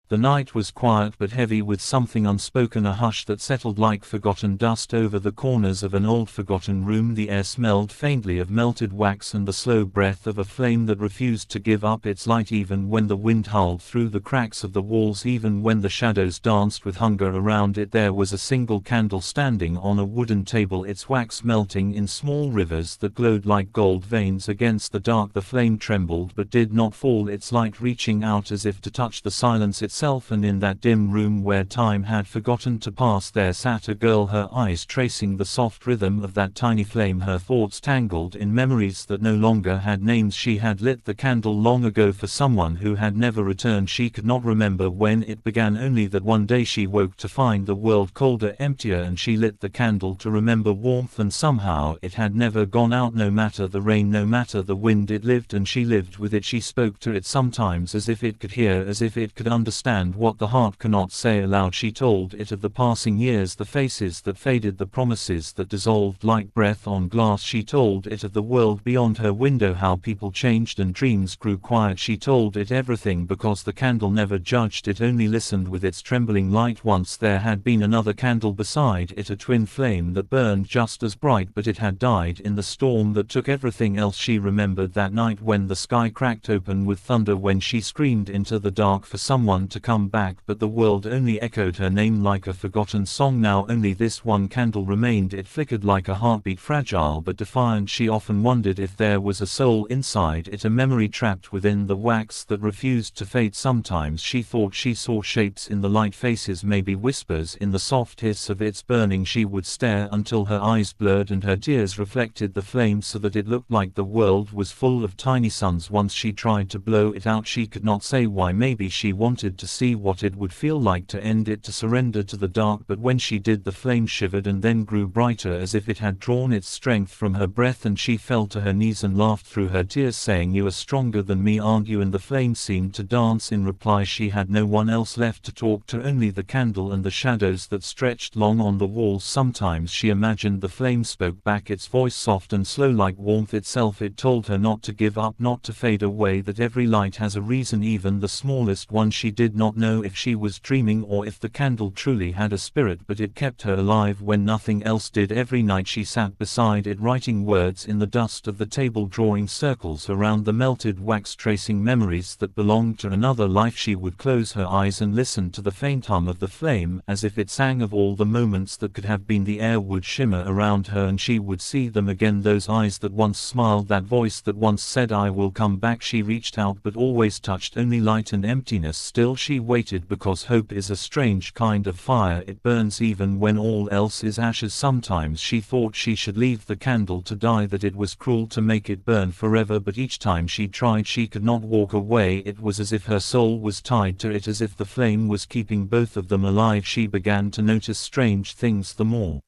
The night was quiet but heavy with something unspoken, a hush that settled like forgotten dust over the corners of an old forgotten room. The air smelled faintly of melted wax and the slow breath of a flame that refused to give up its light even when the wind howled through the cracks of the walls, even when the shadows danced with hunger around it. There was a single candle standing on a wooden table, its wax melting in small rivers that glowed like gold veins against the dark. The flame trembled but did not fall, its light reaching out as if to touch the silence itself. And in that dim room where time had forgotten to pass, there sat a girl, her eyes tracing the soft rhythm of that tiny flame, her thoughts tangled in memories that no longer had names. She had lit the candle long ago for someone who had never returned. She could not remember when it began, only that one day she woke to find the world colder, emptier, and she lit the candle to remember warmth, and somehow it had never gone out. No matter the rain, no matter the wind, it lived, and she lived with it. She spoke to it sometimes as if it could hear, as if it could understand what the heart cannot say aloud. She told it of the passing years, the faces that faded, the promises that dissolved like breath on glass. She told it of the world beyond her window, how people changed and dreams grew quiet. She told it everything because the candle never judged, it only listened with its trembling light. Once there had been another candle beside it, a twin flame that burned just as bright, but it had died in the storm that took everything else. She remembered that night when the sky cracked open with thunder, when she screamed into the dark for someone to come back, but the world only echoed her name like a forgotten song. Now only this one candle remained, it flickered like a heartbeat, fragile but defiant. She often wondered if there was a soul inside it, a memory trapped within the wax that refused to fade. Sometimes she thought she saw shapes in the light, faces, maybe whispers in the soft hiss of its burning. She would stare until her eyes blurred and her tears reflected the flame so that it looked like the world was full of tiny suns. Once she tried to blow it out, she could not say why. Maybe she wanted to see what it would feel like to end it, to surrender to the dark. But when she did, the flame shivered and then grew brighter, as if it had drawn its strength from her breath, and she fell to her knees and laughed through her tears, saying, "You are stronger than me, aren't you?" And the flame seemed to dance in reply. She had no one else left to talk to, only the candle and the shadows that stretched long on the walls. Sometimes she imagined the flame spoke back, its voice soft and slow like warmth itself. It told her not to give up, not to fade away, that every light has a reason, even the smallest one. She did not know if she was dreaming or if the candle truly had a spirit, but it kept her alive when nothing else did. Every night she sat beside it, writing words in the dust of the table, drawing circles around the melted wax, tracing memories that belonged to another life. She would close her eyes and listen to the faint hum of the flame, as if it sang of all the moments that could have been. The air would shimmer around her and she would see them again, those eyes that once smiled, that voice that once said, "I will come back." She reached out but always touched only light and emptiness. Still she waited, because hope is a strange kind of fire. It burns even when all else is ashes. Sometimes she thought she should leave the candle to die, that it was cruel to make it burn forever, but each time she tried she could not walk away. It was as if her soul was tied to it, as if the flame was keeping both of them alive. She began to notice strange things. The more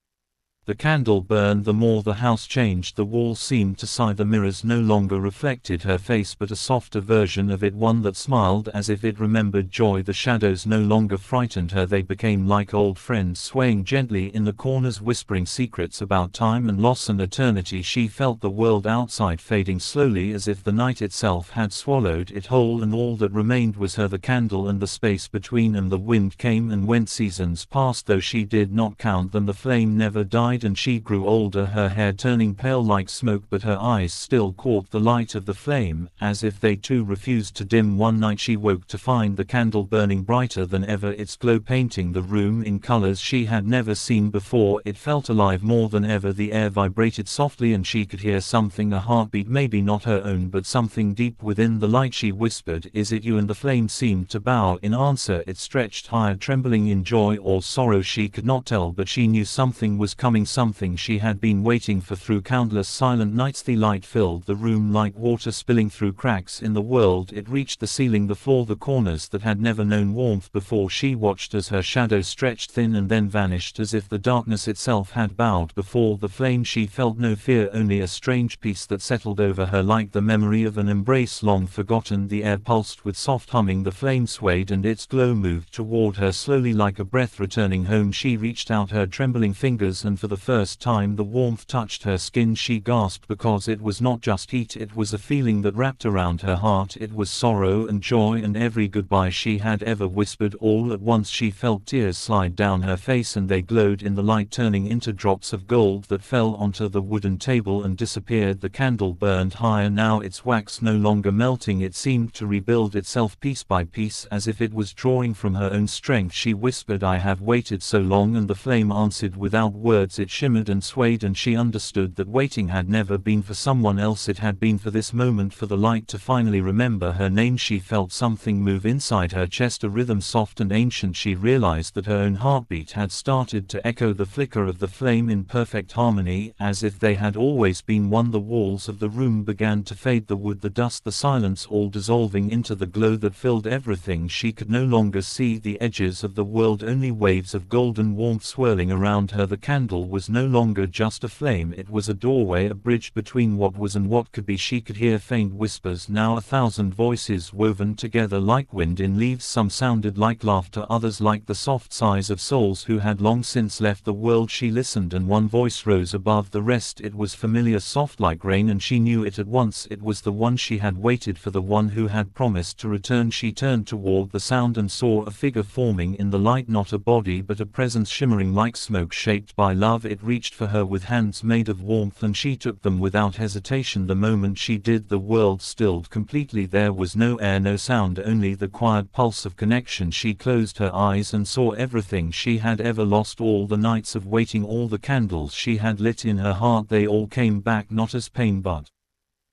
the candle burned, the more the house changed. The walls seemed to sigh, the mirrors no longer reflected her face but a softer version of it, one that smiled as if it remembered joy. The shadows no longer frightened her, they became like old friends, swaying gently in the corners, whispering secrets about time and loss and eternity. She felt the world outside fading slowly, as if the night itself had swallowed it whole, and all that remained was her, the candle, and the space between them. The wind came and went, seasons passed, though she did not count them. The flame never died, and she grew older, her hair turning pale like smoke, but her eyes still caught the light of the flame, as if they too refused to dim. One night she woke to find the candle burning brighter than ever, its glow painting the room in colors she had never seen before. It felt alive more than ever. The air vibrated softly and she could hear something, a heartbeat, maybe not her own, but something deep within the light. She whispered, "Is it you?" And the flame seemed to bow in answer. It stretched higher, trembling in joy or sorrow. She could not tell, but she knew something was coming, something she had been waiting for. Through countless silent nights the light filled the room like water spilling through cracks in the world. It reached the ceiling, the floor, the corners that had never known warmth before. She watched as her shadow stretched thin and then vanished, as if the darkness itself had bowed before the flame. She felt no fear, only a strange peace that settled over her like the memory of an embrace long forgotten. The air pulsed with soft humming, the flame swayed and its glow moved toward her slowly like a breath returning home. She reached out her trembling fingers, and for the first time the warmth touched her skin she gasped because it was not just heat, it was a feeling that wrapped around her heart. It was sorrow and joy and every goodbye she had ever whispered. All at once she felt tears slide down her face and they glowed in the light, turning into drops of gold that fell onto the wooden table and disappeared. The candle burned higher now, its wax no longer melting, it seemed to rebuild itself piece by piece as if it was drawing from her own strength. She whispered, "I have waited so long," and the flame answered without words. It shimmered and swayed and she understood that waiting had never been for someone else, it had been for this moment, for the light to finally remember her name. She felt something move inside her chest, a rhythm soft and ancient. She realized that her own heartbeat had started to echo the flicker of the flame in perfect harmony, as if they had always been one. The walls of the room began to fade, the wood, the dust, the silence, all dissolving into the glow that filled everything. She could no longer see the edges of the world, only waves of golden warmth swirling around her. The candle was no longer just a flame, it was a doorway, a bridge between what was and what could be. She could hear faint whispers now, 1,000 voices woven together like wind in leaves. Some sounded like laughter, others like the soft sighs of souls who had long since left the world. She listened and one voice rose above the rest. It was familiar, soft like rain, and she knew it at once. It was the one she had waited for, the one who had promised to return. She turned toward the sound and saw a figure forming in the light, not a body but a presence shimmering like smoke shaped by love. It reached for her with hands made of warmth and she took them without hesitation. The moment she did, the world stilled completely. There was no air, no sound, only the quiet pulse of connection. She closed her eyes and saw everything she had ever lost, all the nights of waiting, all the candles she had lit in her heart. They all came back, not as pain but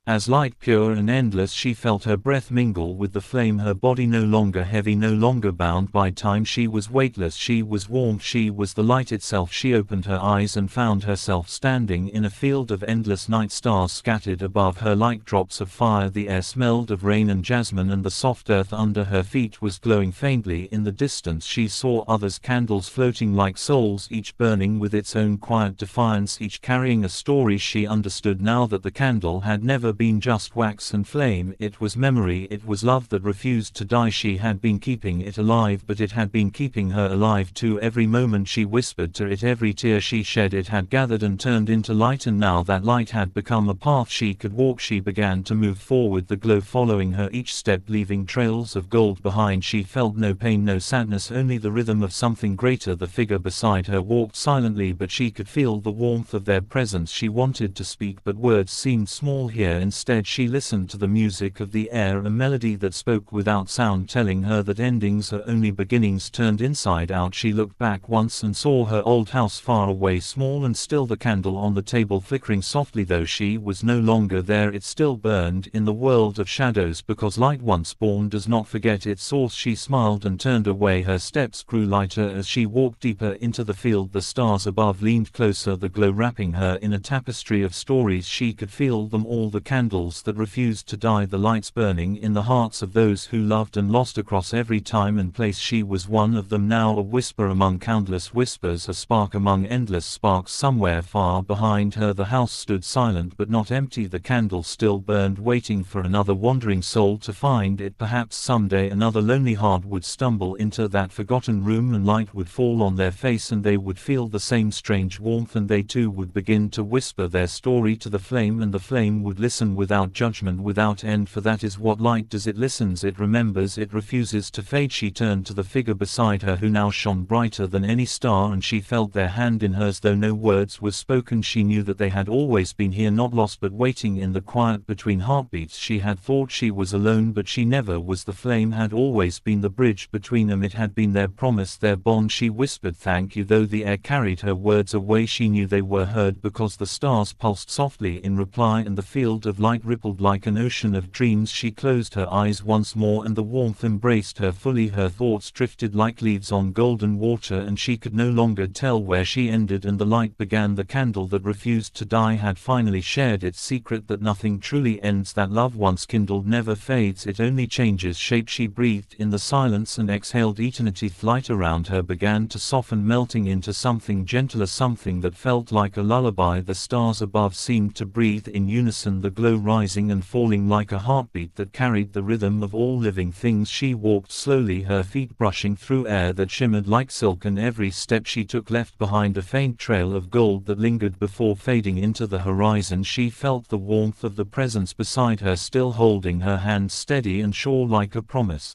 as light, pure and endless. She felt her breath mingle with the flame, her body no longer heavy, no longer bound by time. She was weightless, she was warm, she was the light itself. She opened her eyes and found herself standing in a field of endless night, stars scattered above her like drops of fire. The air smelled of rain and jasmine and the soft earth under her feet was glowing faintly. In the distance she saw others, candles floating like souls, each burning with its own quiet defiance, each carrying a story. She understood now that the candle had never been just wax and flame, it was memory, it was love that refused to die. She had been keeping it alive, but it had been keeping her alive too. Every moment she whispered to it, every tear she shed, it had gathered and turned into light, and now that light had become a path she could walk. She began to move forward, the glow following her each step, leaving trails of gold behind. She felt no pain, no sadness, only the rhythm of something greater. The figure beside her walked silently, but she could feel the warmth of their presence. She wanted to speak, but words seemed small here. Instead she listened to the music of the air, a melody that spoke without sound, telling her that endings are only beginnings. Turned inside out, she looked back once and saw her old house far away, small and still, the candle on the table flickering softly. Though she was no longer there, it still burned in the world of shadows, because light once born does not forget its source. She smiled and turned away. Her steps grew lighter as she walked deeper into the field. The stars above leaned closer, the glow wrapping her in a tapestry of stories. She could feel them all, the candles that refused to die, the lights burning in the hearts of those who loved and lost across every time and place. She was one of them now, a whisper among countless whispers, a spark among endless sparks. Somewhere far behind her the house stood silent but not empty. The candle still burned, waiting for another wandering soul to find it. Perhaps someday another lonely heart would stumble into that forgotten room and light would fall on their face and they would feel the same strange warmth, and they too would begin to whisper their story to the flame, and the flame would listen without judgment, without end, for that is what light does. It listens, it remembers, it refuses to fade. She turned to the figure beside her who now shone brighter than any star, and she felt their hand in hers. Though no words were spoken, she knew that they had always been here, not lost but waiting in the quiet between heartbeats. She had thought she was alone, but she never was. The flame had always been the bridge between them, it had been their promise, their bond. She whispered thank you, though the air carried her words away. She knew they were heard because the stars pulsed softly in reply and the field of light rippled like an ocean of dreams. She closed her eyes once more and the warmth embraced her fully. Her thoughts drifted like leaves on golden water and she could no longer tell where she ended and the light began. The candle that refused to die had finally shared its secret that nothing truly ends, that love once kindled never fades, it only changes shape. She breathed in the silence and exhaled eternity. Light around her began to soften, melting into something gentler, something that felt like a lullaby. The stars above seemed to breathe in unison, the glow rising and falling like a heartbeat that carried the rhythm of all living things. She walked slowly, her feet brushing through air that shimmered like silk, and every step she took left behind a faint trail of gold that lingered before fading into the horizon. She felt the warmth of the presence beside her, still holding her hand steady and sure like a promise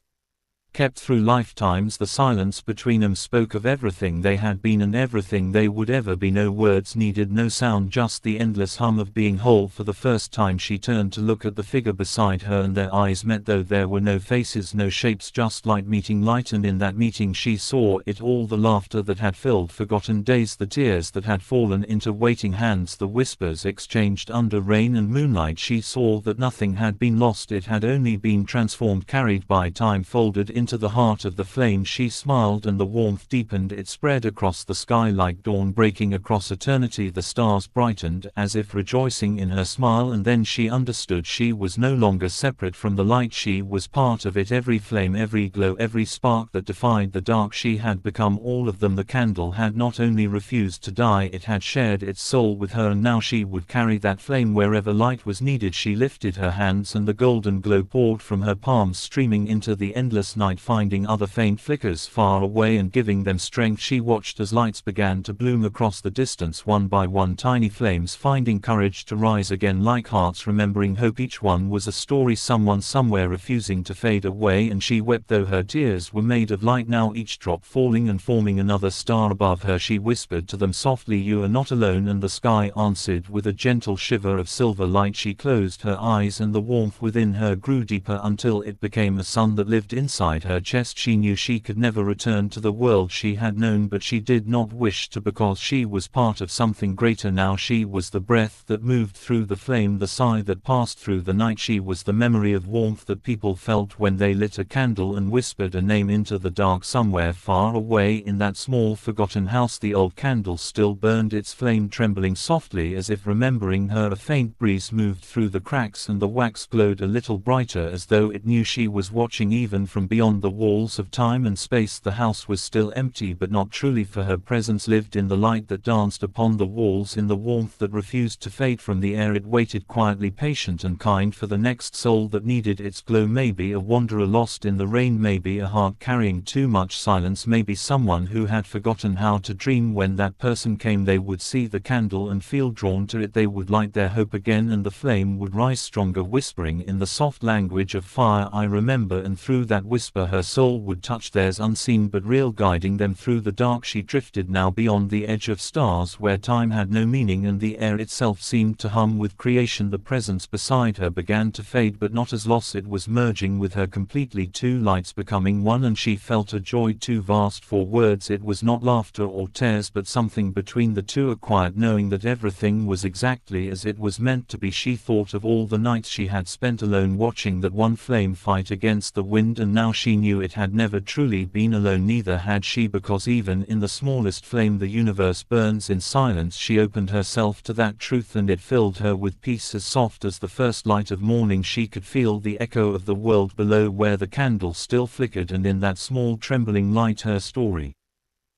kept through lifetimes. The silence between them spoke of everything they had been and everything they would ever be. No words needed, no sound, just the endless hum of being whole. For the first time she turned to look at the figure beside her, and their eyes met, though there were no faces, no shapes, just light meeting light. And in that meeting she saw it all: the laughter that had filled forgotten days, the tears that had fallen into waiting hands, the whispers exchanged under rain and moonlight. She saw that nothing had been lost, it had only been transformed, carried by time, folded into the heart of the flame. She smiled and the warmth deepened, it spread across the sky like dawn breaking across eternity. The stars brightened as if rejoicing in her smile, and then she understood she was no longer separate from the light, she was part of it. Every flame, every glow, every spark that defied the dark, she had become all of them. The candle had not only refused to die, it had shared its soul with her, and now she would carry that flame wherever light was needed. She lifted her hands and the golden glow poured from her palms, streaming into the endless night, finding other faint flickers far away and giving them strength. She watched as lights began to bloom across the distance, one by one, tiny flames finding courage to rise again like hearts remembering hope. Each one was a story, someone somewhere refusing to fade away, and she wept though her tears were made of light, now each drop falling and forming another star above her. She whispered to them softly, "You are not alone," and the sky answered with a gentle shiver of silver light. She closed her eyes and the warmth within her grew deeper until it became a sun that lived inside her chest. She knew she could never return to the world she had known, but she did not wish to, because she was part of something greater now. She was the breath that moved through the flame, the sigh that passed through the night. She was the memory of warmth that people felt when they lit a candle and whispered a name into the dark. Somewhere far away in that small forgotten house the old candle still burned, its flame trembling softly as if remembering her. A faint breeze moved through the cracks and the wax glowed a little brighter, as though it knew she was watching even from beyond the walls of time and space. The house was still empty, but not truly, for her presence lived in the light that danced upon the walls, in the warmth that refused to fade from the air. It waited quietly, patient and kind, for the next soul that needed its glow. Maybe a wanderer lost in the rain, maybe a heart carrying too much silence, maybe someone who had forgotten how to dream. When that person came, they would see the candle and feel drawn to it. They would light their hope again, and the flame would rise stronger, whispering in the soft language of fire, "I remember." And through that whisper her soul would touch theirs, unseen but real, guiding them through the dark. She drifted now beyond the edge of stars, where time had no meaning and the air itself seemed to hum with creation. The presence beside her began to fade, but not as loss, it was merging with her completely, two lights becoming one, and she felt a joy too vast for words. It was not laughter or tears, but something between the two, a quiet knowing that everything was exactly as it was meant to be. She thought of all the nights she had spent alone, watching that one flame fight against the wind, and now she knew it had never truly been alone. Neither had she, because even in the smallest flame the universe burns in silence. She opened herself to that truth, and it filled her with peace as soft as the first light of morning. She could feel the echo of the world below where the candle still flickered, and in that small trembling light her story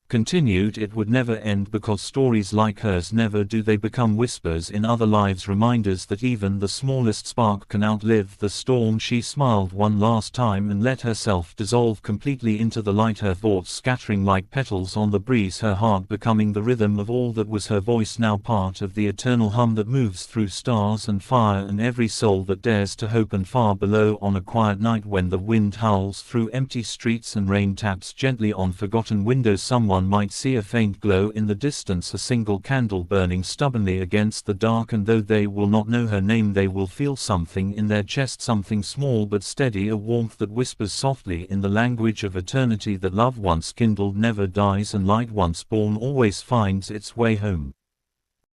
continued. It would never end, because stories like hers never do. They become whispers in other lives, reminders that even the smallest spark can outlive the storm. She smiled one last time and let herself dissolve completely into the light, her thoughts scattering like petals on the breeze, her heart becoming the rhythm of all that was, her voice now part of the eternal hum that moves through stars and fire and every soul that dares to hope. And far below, on a quiet night when the wind howls through empty streets and rain taps gently on forgotten windows, someone might see a faint glow in the distance, a single candle burning stubbornly against the dark, and though they will not know her name, they will feel something in their chest, something small but steady, a warmth that whispers softly in the language of eternity that love once kindled never dies, and light once born always finds its way home.